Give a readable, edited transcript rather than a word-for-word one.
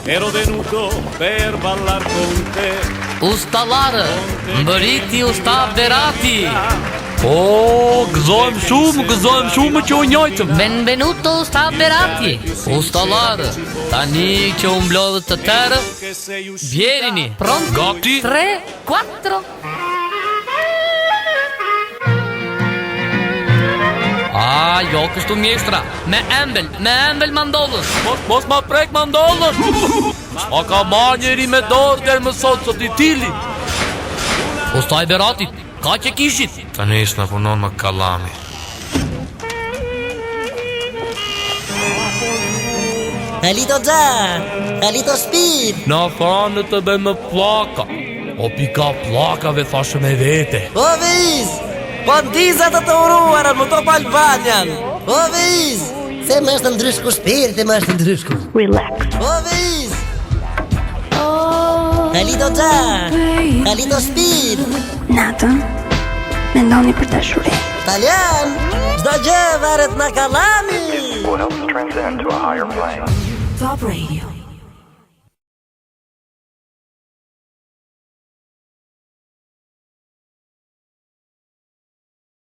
Ero venuto per ballar con te. Ustallarë, mbëriti usta Berati. Gëzojmë shumë që u njojtëm. Benvenuto usta Berati. Ustallarë, tani që u mblodhët të tërë, vjerini. Pronto? Gati? 3, 4. Jo kështu mjeshtra. Me embel mandollës. Mos ma prek mandollën. A ka marrë njeri me dorë der më sot sot i tili. Usta i Beratit, ka që kishit? Tani s'na punon më kallami. Alito Gja, Alito Speed. Na fanë të bëjmë me plaka. O pika plakave thashë me vete. O Viz, po ndizat të uruara më to Albanian. O Viz, se më është ndryshku shpirti, më është ndryshku. Relax. O Viz. Alito Gja, Alito Speed. Natën, mendoni për dashuri. Italian, çdo gjë varet nga kallami. Will help us transcend to a higher plane. Top Radio.